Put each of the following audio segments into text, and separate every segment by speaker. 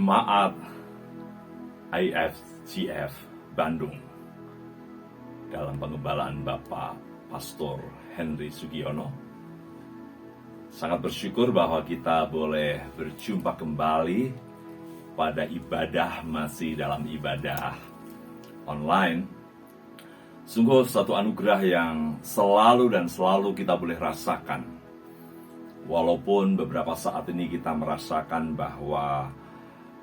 Speaker 1: Jemaat IFGF Bandung dalam pengembalaan Bapak Pastor Henry Sugiono. Sangat bersyukur bahwa kita boleh berjumpa kembali pada ibadah, masih dalam ibadah online. Sungguh satu anugerah yang selalu kita boleh rasakan. Walaupun beberapa saat ini kita merasakan bahwa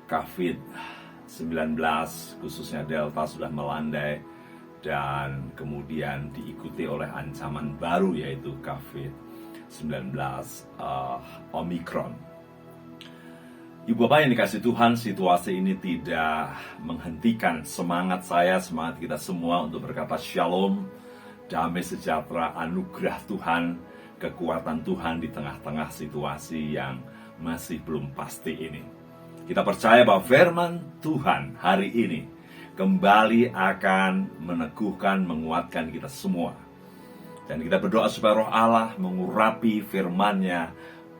Speaker 1: COVID-19 khususnya Delta sudah melandai dan kemudian diikuti oleh ancaman baru yaitu COVID-19 Omicron. Ibu Bapak yang dikasih Tuhan, situasi ini tidak menghentikan semangat saya, semangat kita semua untuk berkata shalom, damai sejahtera, anugerah Tuhan, kekuatan Tuhan di tengah-tengah situasi yang masih belum pasti ini. Kita percaya bahwa firman Tuhan hari ini kembali akan meneguhkan, menguatkan kita semua. Dan kita berdoa supaya Roh Allah mengurapi firman-Nya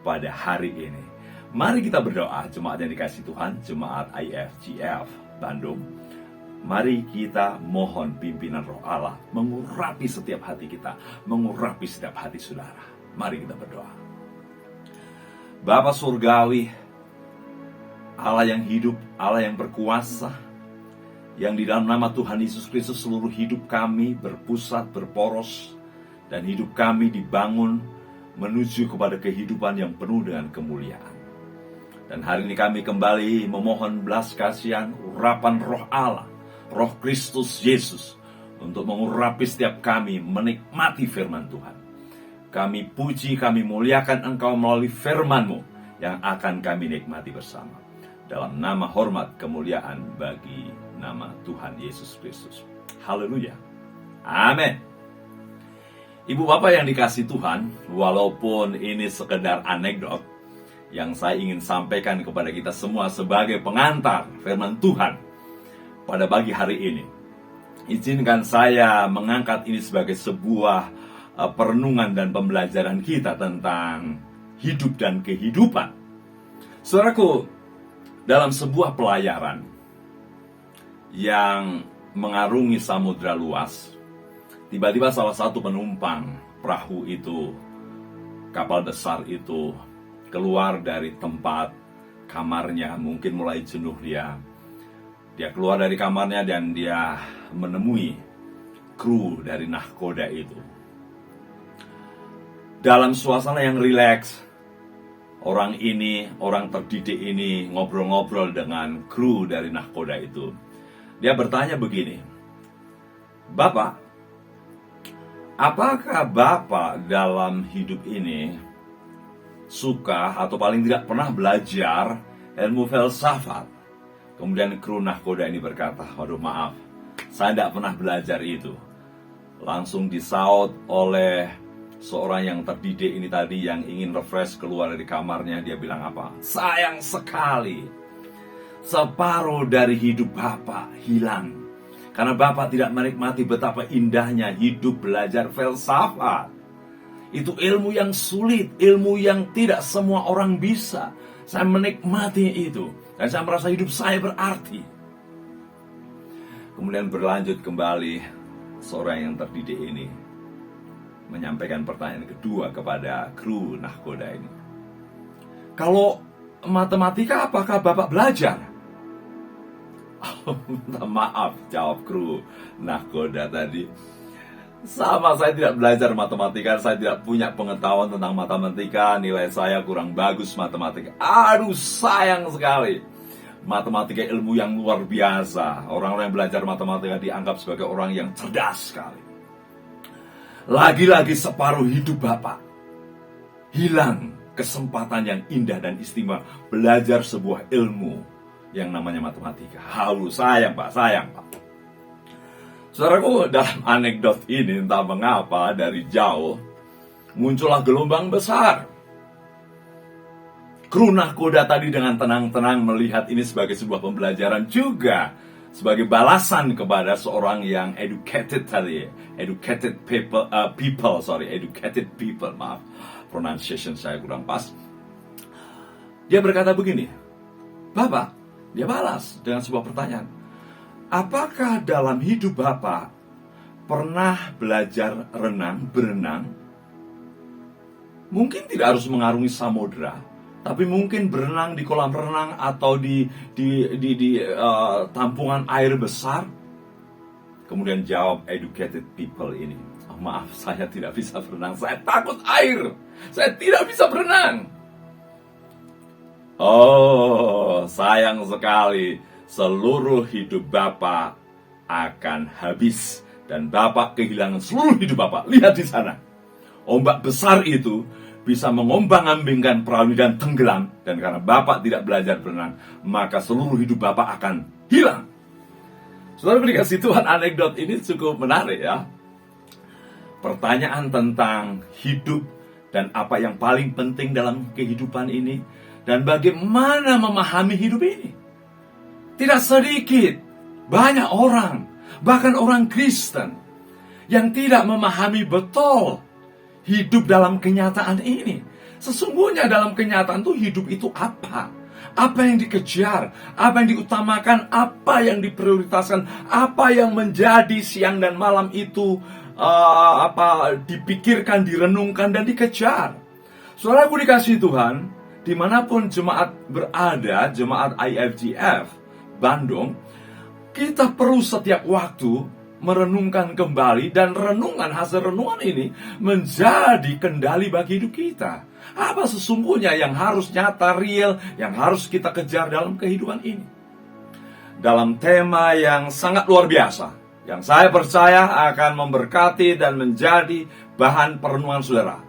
Speaker 1: pada hari ini. Mari kita berdoa, jemaat yang dikasih Tuhan, jemaat IFGF Bandung. Mari kita mohon pimpinan Roh Allah mengurapi setiap hati kita, mengurapi setiap hati saudara. Mari kita berdoa. Bapa Surgawi, Allah yang hidup, Allah yang berkuasa, yang di dalam nama Tuhan Yesus Kristus seluruh hidup kami berpusat, berporos, dan hidup kami dibangun menuju kepada kehidupan yang penuh dengan kemuliaan. Dan hari ini kami kembali memohon belas kasihan, urapan Roh Allah, Roh Kristus Yesus, untuk mengurapi setiap kami menikmati firman Tuhan. Kami puji, kami muliakan Engkau melalui firman-Mu yang akan kami nikmati bersama. Dalam nama hormat kemuliaan bagi nama Tuhan Yesus Kristus. Haleluya. Amin. Ibu Bapak yang dikasih Tuhan, walaupun ini sekedar anekdot yang saya ingin sampaikan kepada kita semua sebagai pengantar firman Tuhan pada pagi hari ini, izinkan saya mengangkat ini sebagai sebuah perenungan dan pembelajaran kita tentang hidup dan kehidupan. Saudaraku, dalam sebuah pelayaran yang mengarungi samudra luas, tiba-tiba salah satu penumpang perahu itu, kapal besar itu, keluar dari tempat kamarnya, mungkin mulai jenuh dia. Dia keluar dari kamarnya dan dia menemui kru dari nahkoda itu. Dalam suasana yang rileks, orang terdidik ini ngobrol-ngobrol dengan kru dari nahkoda itu. Dia bertanya begini, "Bapak, apakah Bapak dalam hidup ini suka atau paling tidak pernah belajar ilmu filsafat?" Kemudian kru nahkoda ini berkata, "Waduh maaf, saya tidak pernah belajar itu." Langsung disaut oleh seorang yang terdidik ini tadi yang ingin refresh keluar dari kamarnya. Dia bilang apa? "Sayang sekali, separuh dari hidup Bapak hilang karena Bapak tidak menikmati betapa indahnya hidup belajar filsafat. Itu ilmu yang sulit, ilmu yang tidak semua orang bisa. Saya menikmati itu dan saya merasa hidup saya berarti." Kemudian berlanjut kembali, seorang yang terdidik ini menyampaikan pertanyaan kedua kepada kru nahkoda ini. "Kalau matematika apakah Bapak belajar?" "Minta maaf," jawab kru nahkoda tadi, "sama, saya tidak belajar matematika, saya tidak punya pengetahuan tentang matematika, nilai saya kurang bagus matematika." Aduh, sayang sekali. Matematika ilmu yang luar biasa. Orang-orang yang belajar matematika dianggap sebagai orang yang cerdas sekali. Lagi-lagi separuh hidup Bapak hilang kesempatan yang indah dan istimewa belajar sebuah ilmu yang namanya matematika. Halu, sayang Pak, sayang Pak. Saudaraku, dalam anekdot ini entah mengapa dari jauh muncullah gelombang besar. Kru nahkoda tadi dengan tenang-tenang melihat ini sebagai sebuah pembelajaran juga, sebagai balasan kepada seorang yang educated people, maaf, pronunciation saya kurang pas. Dia berkata begini, "Bapak, Dia balas dengan sebuah pertanyaan. Apakah dalam hidup Bapak pernah belajar berenang? Mungkin tidak harus mengarungi samudra, tapi mungkin berenang di kolam renang atau di tampungan air besar. Kemudian jawab educated people ini, maaf, saya tidak bisa berenang, saya takut air, saya tidak bisa berenang. Oh, sayang sekali, seluruh hidup Bapak akan habis dan Bapak kehilangan seluruh hidup Bapak. Lihat di sana, ombak besar itu bisa mengombang-ambingkan perahu dan tenggelam, dan karena Bapak tidak belajar berenang, maka seluruh hidup Bapak akan hilang. Saudara dikasih Tuhan, anekdot ini cukup menarik ya. Pertanyaan tentang hidup dan apa yang paling penting dalam kehidupan ini, dan bagaimana memahami hidup ini. Tidak sedikit, banyak orang, bahkan orang Kristen, yang tidak memahami betul hidup dalam kenyataan ini. Sesungguhnya dalam kenyataan itu hidup itu apa? Apa yang dikejar? Apa yang diutamakan? Apa yang diprioritaskan? Apa yang menjadi siang dan malam itu dipikirkan, direnungkan, dan dikejar? Saudaraku dikasih Tuhan, dimanapun jemaat berada, jemaat IFGF Bandung, kita perlu setiap waktu merenungkan kembali, dan hasil renungan ini menjadi kendali bagi hidup kita. Apa sesungguhnya yang harus nyata, real, yang harus kita kejar dalam kehidupan ini? Dalam tema yang sangat luar biasa, yang saya percaya akan memberkati dan menjadi bahan perenungan saudara.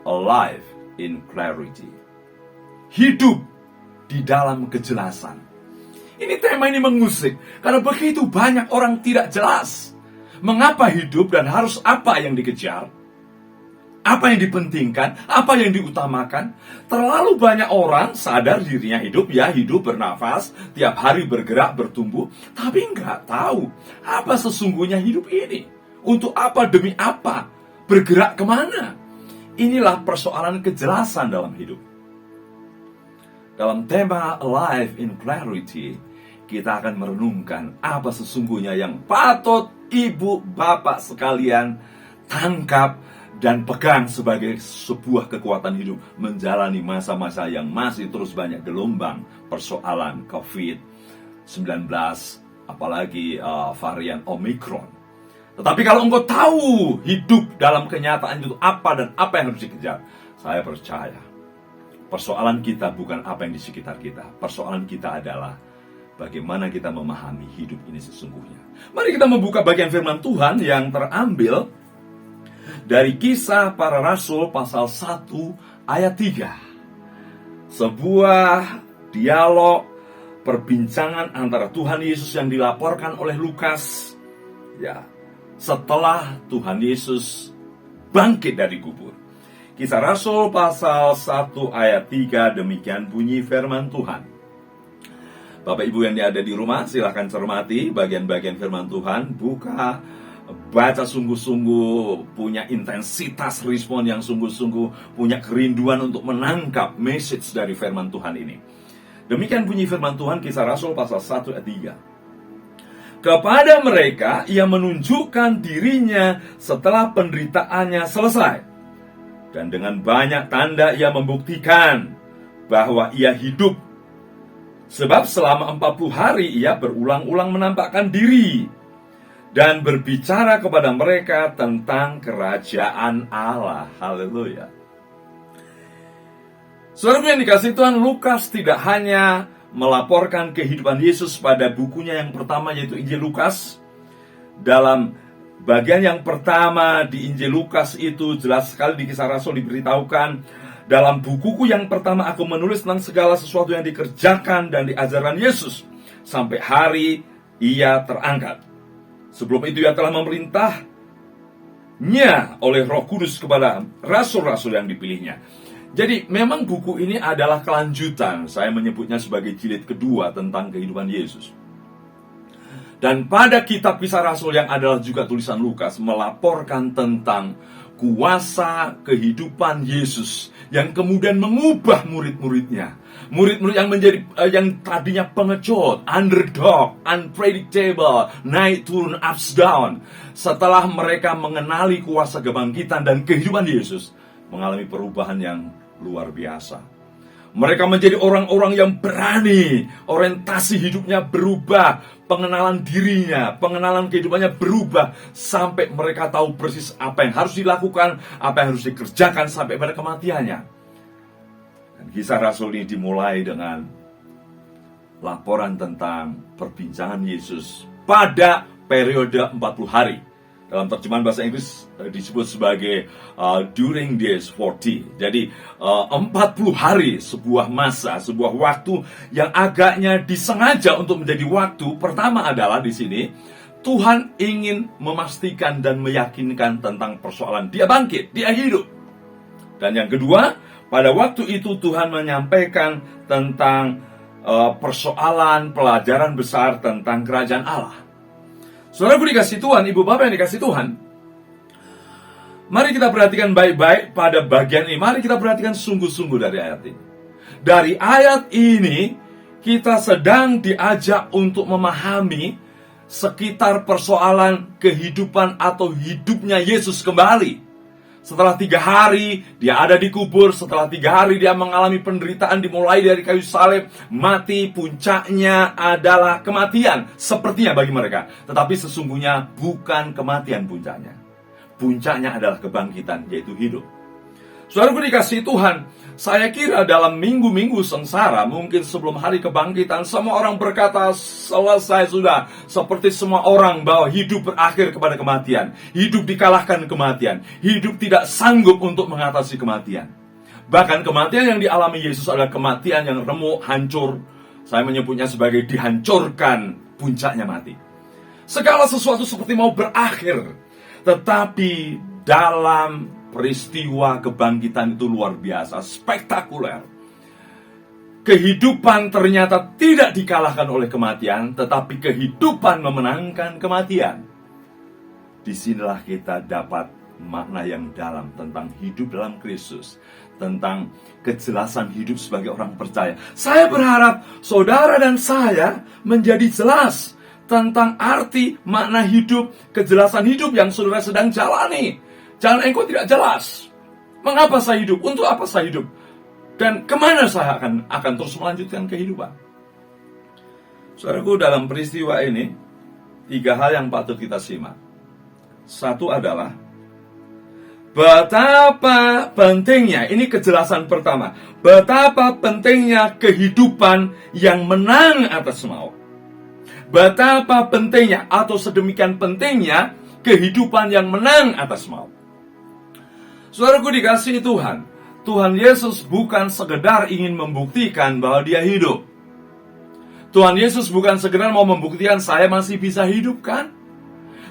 Speaker 1: A life in clarity. Hidup di dalam kejelasan. Ini tema ini mengusik, karena begitu banyak orang tidak jelas mengapa hidup dan harus apa yang dikejar, apa yang dipentingkan, apa yang diutamakan. Terlalu banyak orang sadar dirinya hidup, ya hidup, bernafas, tiap hari bergerak, bertumbuh, tapi nggak tahu apa sesungguhnya hidup ini. Untuk apa, demi apa, bergerak kemana. Inilah persoalan kejelasan dalam hidup. Dalam tema Life in Clarity, kita akan merenungkan apa sesungguhnya yang patut ibu bapak sekalian tangkap dan pegang sebagai sebuah kekuatan hidup menjalani masa-masa yang masih terus banyak gelombang persoalan COVID-19, apalagi varian Omicron. Tetapi kalau engkau tahu hidup dalam kenyataan itu apa dan apa yang harus dikejar, saya percaya persoalan kita bukan apa yang di sekitar kita. Persoalan kita adalah bagaimana kita memahami hidup ini sesungguhnya. Mari kita membuka bagian firman Tuhan yang terambil dari Kisah Para Rasul pasal 1 ayat 3. Sebuah dialog, perbincangan antara Tuhan Yesus yang dilaporkan oleh Lukas, ya, setelah Tuhan Yesus bangkit dari kubur. Kisah Rasul pasal 1 ayat 3, demikian bunyi firman Tuhan. Bapak Ibu yang ada di rumah, silahkan cermati bagian-bagian firman Tuhan. Buka, baca sungguh-sungguh, punya intensitas respon yang sungguh-sungguh, punya kerinduan untuk menangkap message dari firman Tuhan ini. Demikian bunyi firman Tuhan, Kisah Rasul pasal 1 ayat 3. Kepada mereka ia menunjukkan dirinya setelah penderitaannya selesai, dan dengan banyak tanda ia membuktikan bahwa ia hidup. Sebab selama 40 hari ia berulang-ulang menampakkan diri dan berbicara kepada mereka tentang kerajaan Allah. Haleluya. Saudara yang dikasihi Tuhan, Lukas tidak hanya melaporkan kehidupan Yesus pada bukunya yang pertama, yaitu Injil Lukas. Dalam bagian yang pertama di Injil Lukas itu jelas sekali di Kisah Rasul diberitahukan, dalam bukuku yang pertama aku menulis tentang segala sesuatu yang dikerjakan dan diajarkan Yesus sampai hari ia terangkat. Sebelum itu ia telah memerintahnya oleh Roh Kudus kepada rasul-rasul yang dipilihnya. Jadi memang buku ini adalah kelanjutan, saya menyebutnya sebagai jilid kedua tentang kehidupan Yesus. Dan pada kitab Kisah Rasul yang adalah juga tulisan Lukas melaporkan tentang kuasa kehidupan Yesus yang kemudian mengubah murid-muridnya. Murid-murid yang menjadi yang tadinya pengecut, underdog, unpredictable, naik turun, ups down. Setelah mereka mengenali kuasa kebangkitan dan kehidupan Yesus, mengalami perubahan yang luar biasa. Mereka menjadi orang-orang yang berani, orientasi hidupnya berubah, pengenalan dirinya, pengenalan kehidupannya berubah, sampai mereka tahu persis apa yang harus dilakukan, apa yang harus dikerjakan sampai pada kematiannya. Dan kisah Rasul ini dimulai dengan laporan tentang perbincangan Yesus pada periode 40 hari. Dalam terjemahan bahasa Inggris disebut sebagai during days 40. Jadi 40 hari, sebuah masa, sebuah waktu yang agaknya disengaja untuk menjadi waktu. Pertama adalah di sini Tuhan ingin memastikan dan meyakinkan tentang persoalan dia bangkit, dia hidup. Dan yang kedua, pada waktu itu Tuhan menyampaikan tentang persoalan pelajaran besar tentang kerajaan Allah. Saudaraku dikasih Tuhan, ibu bapak yang dikasih Tuhan, mari kita perhatikan baik-baik pada bagian ini. Mari kita perhatikan sungguh-sungguh dari ayat ini. Dari ayat ini, kita sedang diajak untuk memahami sekitar persoalan kehidupan atau hidupnya Yesus kembali. Setelah 3 hari, dia ada di kubur. Setelah 3 hari, dia mengalami penderitaan dimulai dari kayu salib, mati, puncaknya adalah kematian. Sepertinya bagi mereka. Tetapi sesungguhnya bukan kematian puncaknya. Puncaknya adalah kebangkitan, yaitu hidup. Saudaraku dikasih Tuhan, saya kira dalam minggu-minggu sengsara, mungkin sebelum hari kebangkitan, semua orang berkata, selesai sudah. Seperti semua orang bahwa hidup berakhir kepada kematian. Hidup dikalahkan kematian. Hidup tidak sanggup untuk mengatasi kematian. Bahkan kematian yang dialami Yesus adalah kematian yang remuk, hancur. Saya menyebutnya sebagai dihancurkan, puncaknya mati. Segala sesuatu seperti mau berakhir. Tetapi dalam peristiwa kebangkitan itu luar biasa, spektakuler. Kehidupan ternyata tidak dikalahkan oleh kematian, tetapi kehidupan memenangkan kematian. Disinilah kita dapat makna yang dalam tentang hidup dalam Kristus, tentang kejelasan hidup sebagai orang percaya. Saya berharap saudara dan saya menjadi jelas tentang arti makna hidup, kejelasan hidup yang saudara sedang jalani. Jangan engkau tidak jelas. Mengapa saya hidup? Untuk apa saya hidup? Dan kemana saya akan terus melanjutkan kehidupan? Saudaraku, dalam peristiwa ini 3 hal yang patut kita simak. Satu adalah betapa pentingnya, ini kejelasan pertama, betapa pentingnya kehidupan yang menang atas maut. Betapa pentingnya atau sedemikian pentingnya kehidupan yang menang atas maut. Saudaraku dikasihi Tuhan, Tuhan Yesus bukan sekedar ingin membuktikan bahwa dia hidup. Tuhan Yesus bukan sekedar mau membuktikan saya masih bisa hidup, kan?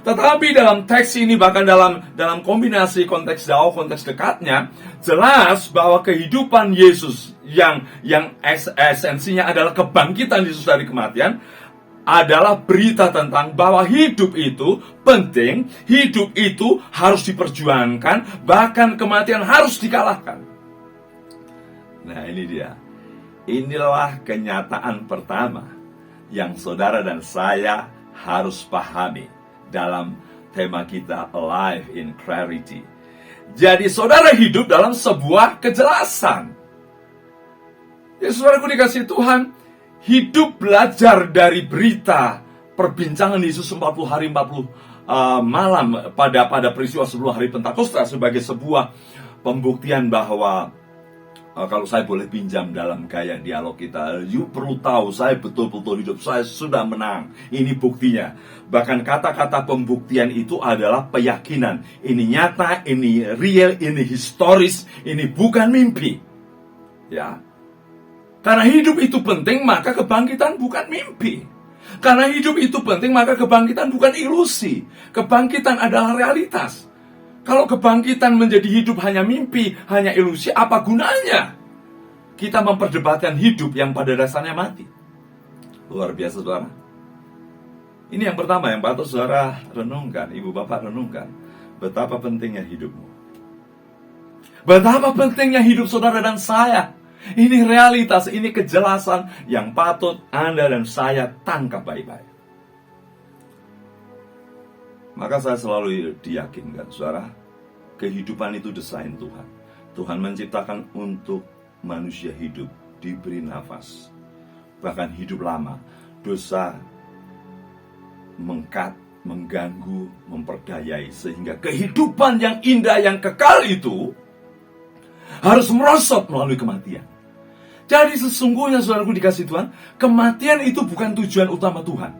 Speaker 1: Tetapi dalam teks ini, bahkan dalam kombinasi konteks jauh, konteks dekatnya, jelas bahwa kehidupan Yesus yang esensinya adalah kebangkitan Yesus dari kematian, adalah berita tentang bahwa hidup itu penting, hidup itu harus diperjuangkan, bahkan kematian harus dikalahkan. Nah, ini dia. Inilah kenyataan pertama yang saudara dan saya harus pahami dalam tema kita Alive in Clarity. Jadi saudara hidup dalam sebuah kejelasan. Ya saudaraku dikasih Tuhan, hidup belajar dari berita perbincangan Yesus 40 hari 40 malam pada peristiwa sebelum hari Pentakosta sebagai sebuah pembuktian bahwa kalau saya boleh pinjam dalam gaya dialog kita, you perlu tahu saya betul-betul hidup, saya sudah menang. Ini buktinya. Bahkan kata-kata pembuktian itu adalah keyakinan. Ini nyata, ini real, ini historis, ini bukan mimpi. Ya. Karena hidup itu penting, maka kebangkitan bukan mimpi. Karena hidup itu penting, maka kebangkitan bukan ilusi. Kebangkitan adalah realitas. Kalau kebangkitan menjadi hidup hanya mimpi, hanya ilusi, apa gunanya kita memperdebatkan hidup yang pada dasarnya mati? Luar biasa, saudara. Ini yang pertama yang patut saudara renungkan, ibu bapak renungkan. Betapa pentingnya hidupmu. Betapa pentingnya hidup saudara dan saya. Ini realitas, ini kejelasan yang patut Anda dan saya tangkap baik-baik. Maka saya selalu diyakinkan, saudara, kehidupan itu desain Tuhan. Tuhan menciptakan untuk manusia hidup, diberi nafas. Bahkan hidup lama, dosa mengganggu, memperdayai, sehingga kehidupan yang indah, yang kekal itu harus merosot melalui kematian. Jadi sesungguhnya saudaraku dikasih Tuhan, kematian itu bukan tujuan utama Tuhan.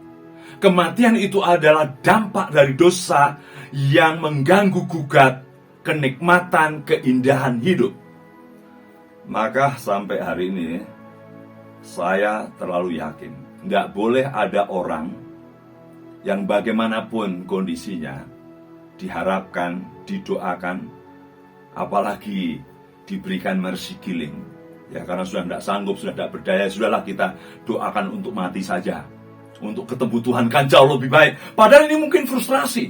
Speaker 1: Kematian itu adalah dampak dari dosa yang mengganggu gugat kenikmatan, keindahan hidup. Maka sampai hari ini saya terlalu yakin, nggak boleh ada orang yang bagaimanapun kondisinya diharapkan, didoakan, apalagi diberikan mercy killing. Ya, karena sudah tidak sanggup, sudah tidak berdaya, sudahlah kita doakan untuk mati saja. Untuk ketemu Tuhan kan jauh lebih baik. Padahal ini mungkin frustrasi.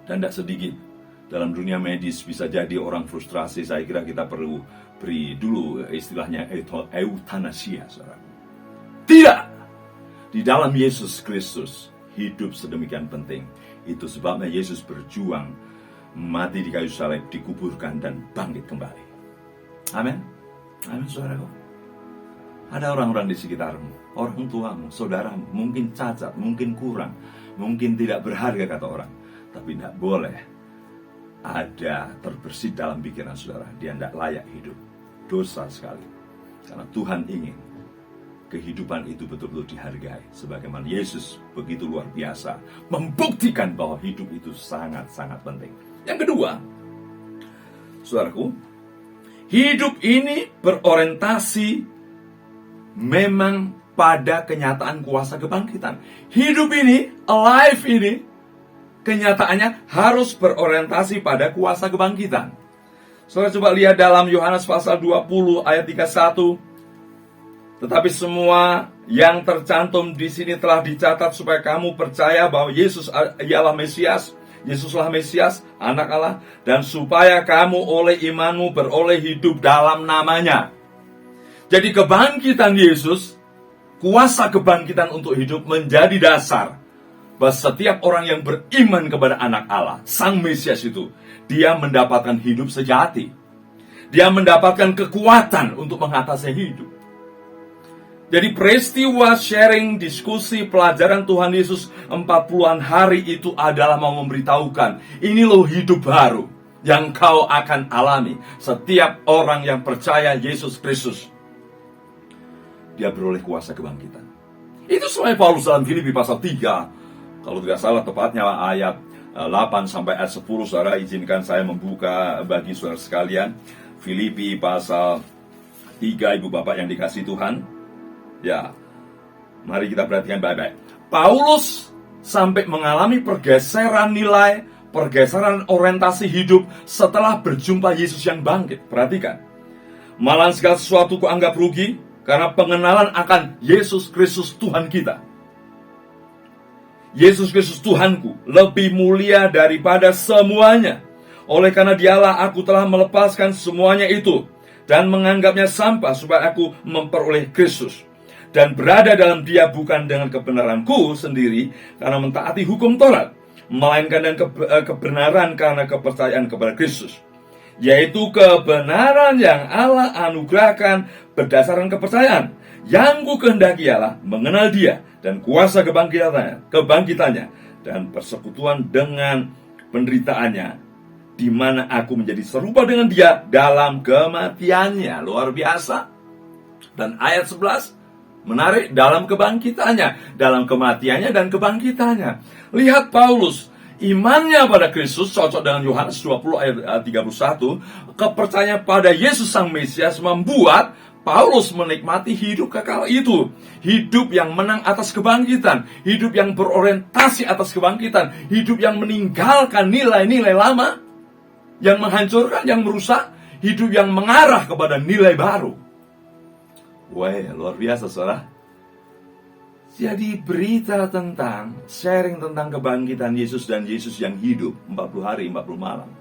Speaker 1: Dan tidak sedikit dalam dunia medis bisa jadi orang frustrasi. Saya kira kita perlu beri dulu istilahnya eutanasia. Tidak. Di dalam Yesus Kristus hidup sedemikian penting. Itu sebabnya Yesus berjuang, mati di kayu salib, dikuburkan dan bangkit kembali. Amin. Amin, saudaraku. Ada orang-orang di sekitarmu, orang tuamu, saudaramu, mungkin cacat, mungkin kurang, mungkin tidak berharga kata orang. Tapi tidak boleh ada terbersit dalam pikiran saudara, dia tidak layak hidup. Dosa sekali. Karena Tuhan ingin kehidupan itu betul-betul dihargai. Sebagaimana Yesus begitu luar biasa membuktikan bahwa hidup itu sangat-sangat penting. Yang kedua, saudaraku, hidup ini berorientasi memang pada kenyataan kuasa kebangkitan. Hidup ini, alive ini, kenyataannya harus berorientasi pada kuasa kebangkitan. Saudara coba lihat dalam Yohanes pasal 20 ayat 31. Tetapi semua yang tercantum di sini telah dicatat supaya kamu percaya bahwa Yesus ialah Mesias, Yesuslah Mesias, Anak Allah, dan supaya kamu oleh imanmu beroleh hidup dalam namanya. Jadi kebangkitan Yesus, kuasa kebangkitan untuk hidup menjadi dasar bahwa setiap orang yang beriman kepada Anak Allah, Sang Mesias itu, dia mendapatkan hidup sejati. Dia mendapatkan kekuatan untuk mengatasi hidup. Jadi peristiwa sharing, diskusi, pelajaran Tuhan Yesus 40-an hari itu adalah mau memberitahukan, ini loh hidup baru yang kau akan alami. Setiap orang yang percaya Yesus Kristus, dia beroleh kuasa kebangkitan. Itu semuanya Paulus dalam Filipi pasal 3. Kalau tidak salah tepatnya ayat 8 sampai ayat 10. Saudara, izinkan saya membuka bagi saudara sekalian. Filipi pasal 3, ibu bapak yang dikasih Tuhan. Ya, mari kita perhatikan baik-baik. Paulus sampai mengalami pergeseran nilai, pergeseran orientasi hidup setelah berjumpa Yesus yang bangkit. Perhatikan. Malah segala sesuatu kuanggap rugi karena pengenalan akan Yesus Kristus Tuhan kita. Yesus Kristus Tuhanku lebih mulia daripada semuanya. Oleh karena dialah aku telah melepaskan semuanya itu dan menganggapnya sampah supaya aku memperoleh Kristus. Dan berada dalam dia bukan dengan kebenaranku sendiri karena mentaati hukum Taurat, melainkan dengan kebenaran karena kepercayaan kepada Kristus. Yaitu kebenaran yang Allah anugerahkan berdasarkan kepercayaan. Yang ku kehendaki ialah mengenal dia dan kuasa kebangkitannya dan persekutuan dengan penderitaannya, di mana aku menjadi serupa dengan dia dalam kematiannya. Luar biasa. Dan ayat 11 menarik, dalam kebangkitannya, dalam kematiannya dan kebangkitannya. Lihat Paulus, imannya pada Kristus cocok dengan Yohanes 20 ayat 31. Kepercayaan pada Yesus Sang Mesias membuat Paulus menikmati hidup kekal itu. Hidup yang menang atas kebangkitan. Hidup yang berorientasi atas kebangkitan. Hidup yang meninggalkan nilai-nilai lama, yang menghancurkan, yang merusak. Hidup yang mengarah kepada nilai baru. Wah, luar biasa saudara. Jadi berita tentang, sharing tentang kebangkitan Yesus dan Yesus yang hidup 40 hari 40 malam,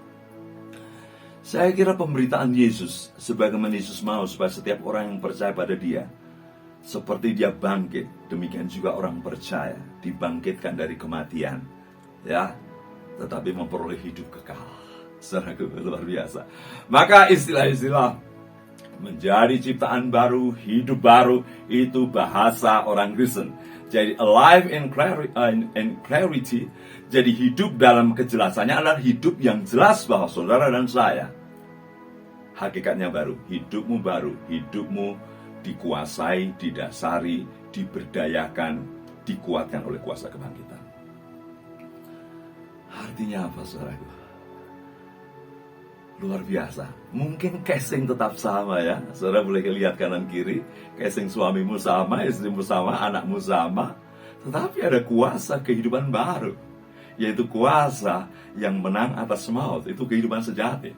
Speaker 1: Saya kira pemberitaan Yesus, sebagaimana Yesus mau supaya setiap orang yang percaya pada Dia, seperti Dia bangkit, demikian juga orang percaya dibangkitkan dari kematian, ya, tetapi memperoleh hidup kekal. Saudaraku, luar biasa. Maka istilah-istilah menjadi ciptaan baru, hidup baru, itu bahasa orang Kristen. Jadi alive in clarity, jadi hidup dalam kejelasannya adalah hidup yang jelas bahwa saudara dan saya hakikatnya baru, hidupmu dikuasai, didasari, diberdayakan, dikuatkan oleh kuasa kebangkitan. Artinya apa, saudaraku? Luar biasa. Mungkin casing tetap sama, ya. Saudara boleh lihat kanan kiri, casing suamimu sama, istrimu sama, anakmu sama, tetapi ada kuasa kehidupan baru, yaitu kuasa yang menang atas maut. Itu kehidupan sejati.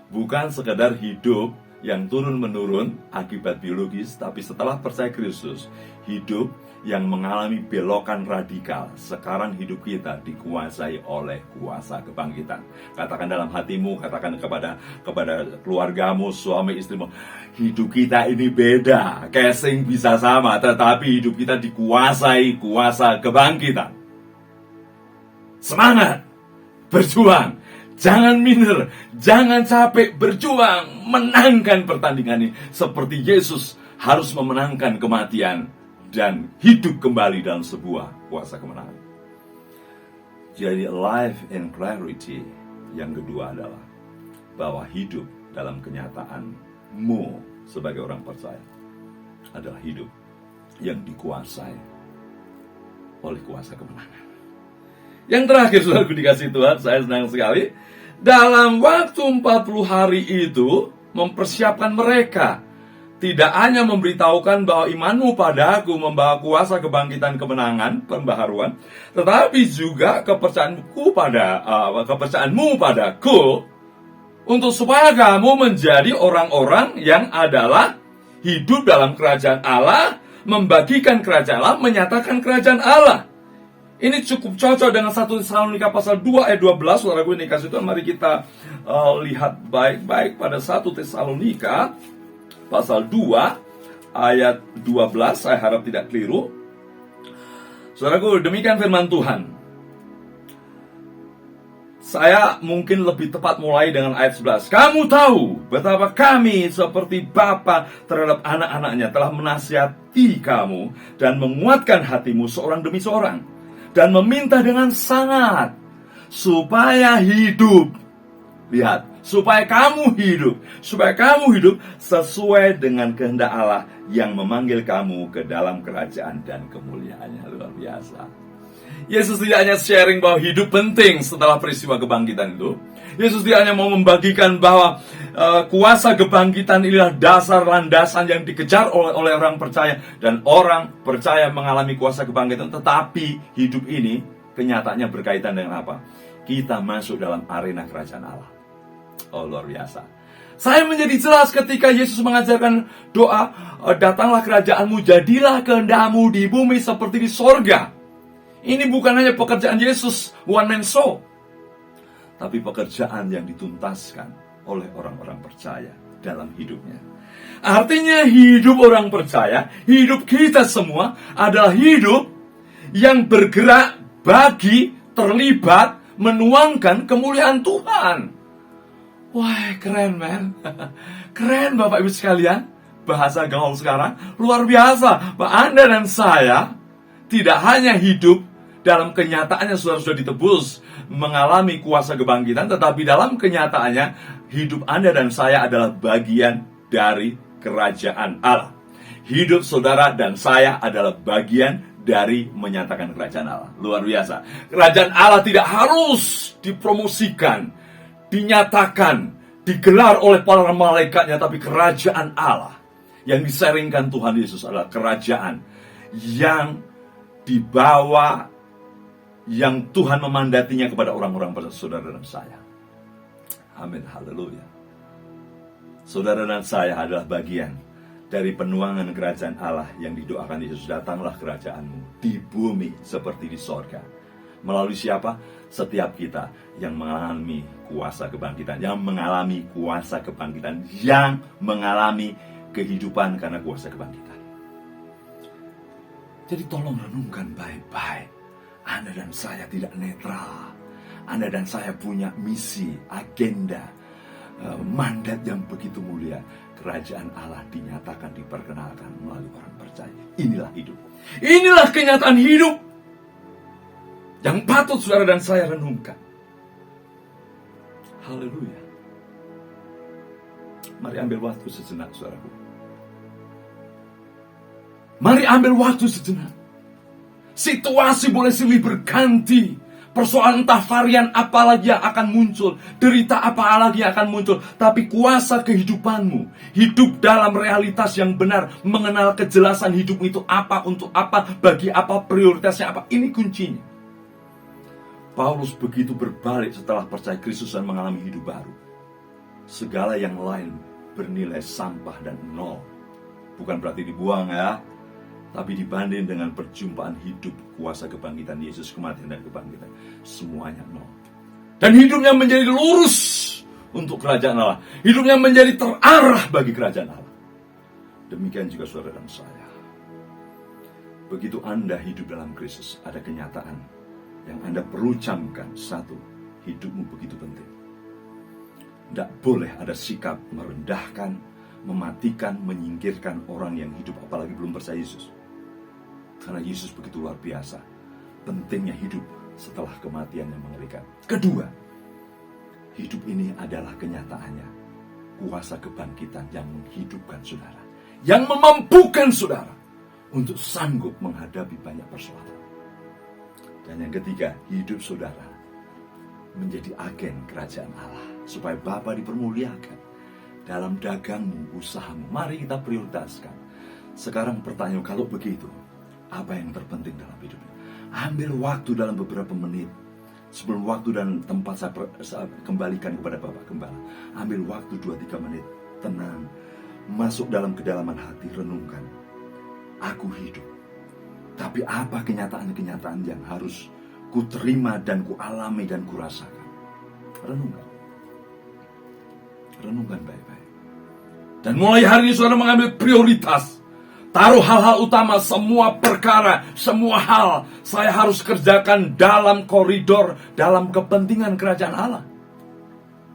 Speaker 1: Bukan sekedar hidup yang turun-menurun akibat biologis, tapi setelah percaya Kristus, hidup yang mengalami belokan radikal. Sekarang hidup kita dikuasai oleh kuasa kebangkitan. Katakan dalam hatimu, katakan kepada keluargamu, suami istrimu, hidup kita ini beda. Casing bisa sama, tetapi hidup kita dikuasai kuasa kebangkitan. Semangat, berjuang, jangan minder, jangan capek, berjuang, menangkan pertandingan ini. Seperti Yesus harus memenangkan kematian dan hidup kembali dalam sebuah kuasa kemenangan. Jadi alive in clarity yang kedua adalah bahwa hidup dalam kenyataanmu sebagai orang percaya adalah hidup yang dikuasai oleh kuasa kemenangan. Yang terakhir, saudaraku dikasih Tuhan, saya senang sekali. Dalam waktu 40 hari itu mempersiapkan mereka. Tidak hanya memberitahukan bahwa imanmu padaku membawa kuasa kebangkitan kemenangan, pembaharuan, tetapi juga kepercayaanmu padaku untuk supaya kamu menjadi orang-orang yang adalah hidup dalam kerajaan Allah, membagikan kerajaan Allah, menyatakan kerajaan Allah. Ini cukup cocok dengan 1 Tesalonika pasal 2 ayat 12. Saudaraku ini kasih Tuhan, mari kita lihat baik-baik pada 1 Tesalonika pasal 2 ayat 12. Saya harap tidak keliru. Saudaraku, demikian firman Tuhan. Saya mungkin lebih tepat mulai dengan ayat 11. Kamu tahu betapa kami seperti bapa terhadap anak-anaknya telah menasihati kamu dan menguatkan hatimu seorang demi seorang, dan meminta dengan sangat supaya hidup. Lihat, supaya kamu hidup sesuai dengan kehendak Allah yang memanggil kamu ke dalam kerajaan dan kemuliaannya. Luar biasa. Yesus tidak hanya sharing bahwa hidup penting setelah peristiwa kebangkitan itu. Yesus tidak hanya mau membagikan bahwa kuasa kebangkitan inilah dasar landasan yang dikejar oleh orang percaya, dan orang percaya mengalami kuasa kebangkitan, tetapi hidup ini kenyataannya berkaitan dengan apa? Kita masuk dalam arena kerajaan Allah. Oh, luar biasa. Saya menjadi jelas ketika Yesus mengajarkan doa, datanglah kerajaanmu, jadilah kehendakmu di bumi seperti di sorga. Ini bukan hanya pekerjaan Yesus one man show, tapi pekerjaan yang dituntaskan oleh orang-orang percaya dalam hidupnya. Artinya hidup orang percaya, hidup kita semua adalah hidup yang bergerak bagi, terlibat, menuangkan kemuliaan Tuhan. Wah, keren, man. Keren, Bapak Ibu sekalian. Bahasa gaul sekarang luar biasa. Bahwa Anda dan saya tidak hanya hidup dalam kenyataannya sudah ditebus, mengalami kuasa kebangkitan, tetapi dalam kenyataannya hidup Anda dan saya adalah bagian dari kerajaan Allah. Hidup saudara dan saya adalah bagian dari menyatakan kerajaan Allah. Luar biasa. Kerajaan Allah tidak harus dipromosikan, dinyatakan, digelar oleh para malaikatnya, tapi kerajaan Allah yang diseringkan Tuhan Yesus adalah kerajaan yang dibawa, yang Tuhan memandatinya kepada orang-orang pada saudara dan saya. Amin, haleluya. Saudara dan saya adalah bagian dari penuangan kerajaan Allah yang didoakan Yesus. Datanglah kerajaanmu di bumi seperti di sorga. Melalui siapa? Setiap kita yang mengalami kuasa kebangkitan, yang mengalami kuasa kebangkitan, yang mengalami kehidupan karena kuasa kebangkitan. Jadi tolong renungkan baik-baik. Anda dan saya tidak netral. Anda dan saya punya misi, agenda, mandat yang begitu mulia. Kerajaan Allah dinyatakan, diperkenalkan melalui orang percaya. Inilah hidup. Inilah kenyataan hidup yang patut saudara dan saya renungkan. Haleluya. Mari ambil waktu sejenak, saudaraku. Mari ambil waktu sejenak. Situasi boleh silih berganti. Persoalan entah varian apa lagi yang akan muncul, derita apa lagi yang akan muncul, tapi kuasa kehidupanmu, hidup dalam realitas yang benar, mengenal kejelasan hidup itu apa, untuk apa, bagi apa, prioritasnya apa, ini kuncinya. Paulus begitu berbalik setelah percaya Kristus dan mengalami hidup baru. Segala yang lain bernilai sampah dan nol. Bukan berarti dibuang ya, tapi dibanding dengan perjumpaan hidup, kuasa kebangkitan Yesus, kematian dan kebangkitan, semuanya nol. Dan hidupnya menjadi lurus untuk kerajaan Allah. Hidupnya menjadi terarah bagi kerajaan Allah. Demikian juga saudara dan saya. Begitu Anda hidup dalam Kristus, ada kenyataan yang Anda perlu camkan. Satu, hidupmu begitu penting. Tidak boleh ada sikap merendahkan, mematikan, menyingkirkan orang yang hidup, apalagi belum percaya Yesus. Karena Yesus begitu luar biasa. Pentingnya hidup setelah kematian yang mengerikan. Kedua, hidup ini adalah kenyataannya. Kuasa kebangkitan yang menghidupkan saudara. Yang memampukan saudara untuk sanggup menghadapi banyak persoalan. Dan yang ketiga, hidup saudara menjadi agen kerajaan Allah. Supaya Bapa dipermuliakan dalam dagangmu, usahamu. Mari kita prioritaskan. Sekarang pertanyaan, kalau begitu, apa yang terpenting dalam hidupnya? Ambil waktu dalam beberapa menit. Sebelum waktu dan tempat saya kembalikan kepada Bapak Gembala. Ambil waktu 2-3 menit. Tenang. Masuk dalam kedalaman hati. Renungkan. Aku hidup. Tapi apa kenyataan-kenyataan yang harus ku terima dan ku alami dan ku rasakan? Renungkan. Renungkan baik-baik. Dan mulai hari ini saudara mengambil prioritas. Taruh hal-hal utama, semua perkara, semua hal saya harus kerjakan dalam koridor, dalam kepentingan kerajaan Allah.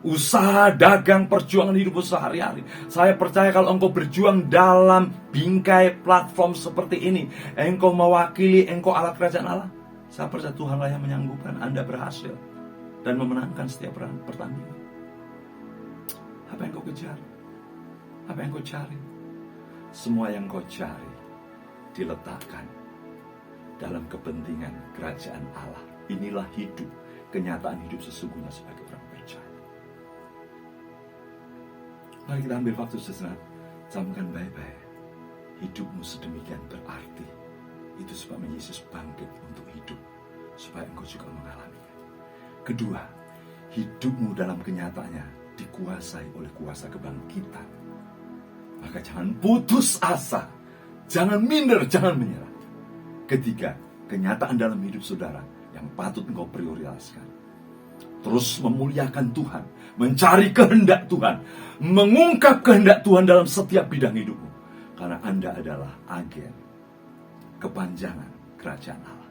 Speaker 1: Usaha, dagang, perjuangan hidup sehari-hari. Saya percaya kalau engkau berjuang dalam bingkai platform seperti ini, engkau mewakili, engkau alat kerajaan Allah. Saya percaya Tuhanlah yang menyanggupkan Anda berhasil dan memenangkan setiap pertandingan. Apa yang kau kejar? Apa yang kau cari? Semua yang kau cari diletakkan dalam kepentingan kerajaan Allah. Inilah hidup, kenyataan hidup sesungguhnya sebagai orang percaya. Mari kita ambil waktu sejenak, camkan baik-baik. Hidupmu sedemikian berarti. Itu sebabnya Yesus bangkit untuk hidup, supaya engkau juga mengalaminya. Kedua, hidupmu dalam kenyataannya dikuasai oleh kuasa kebangkitan. Maka jangan putus asa, jangan minder, jangan menyerah. Ketiga, kenyataan dalam hidup saudara yang patut engkau prioritaskan. Terus memuliakan Tuhan, mencari kehendak Tuhan, mengungkap kehendak Tuhan dalam setiap bidang hidupmu. Karena Anda adalah agen kepanjangan kerajaan Allah.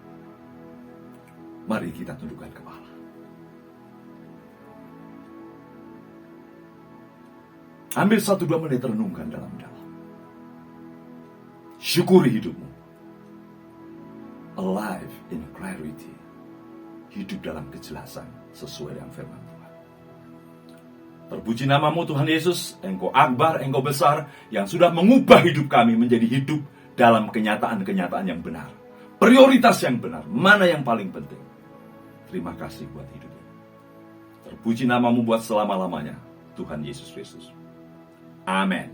Speaker 1: Mari kita tundukkan kepala. Ambil 1-2 menit, renungkan dalam-dalam. Syukuri hidupmu. Alive in clarity. Hidup dalam kejelasan sesuai dengan firman Tuhan. Terpuji namamu Tuhan Yesus. Engkau akbar, engkau besar, yang sudah mengubah hidup kami menjadi hidup dalam kenyataan-kenyataan yang benar. Prioritas yang benar. Mana yang paling penting? Terima kasih buat hidup ini. Terpuji namamu buat selama-lamanya, Tuhan Yesus Kristus. Amen.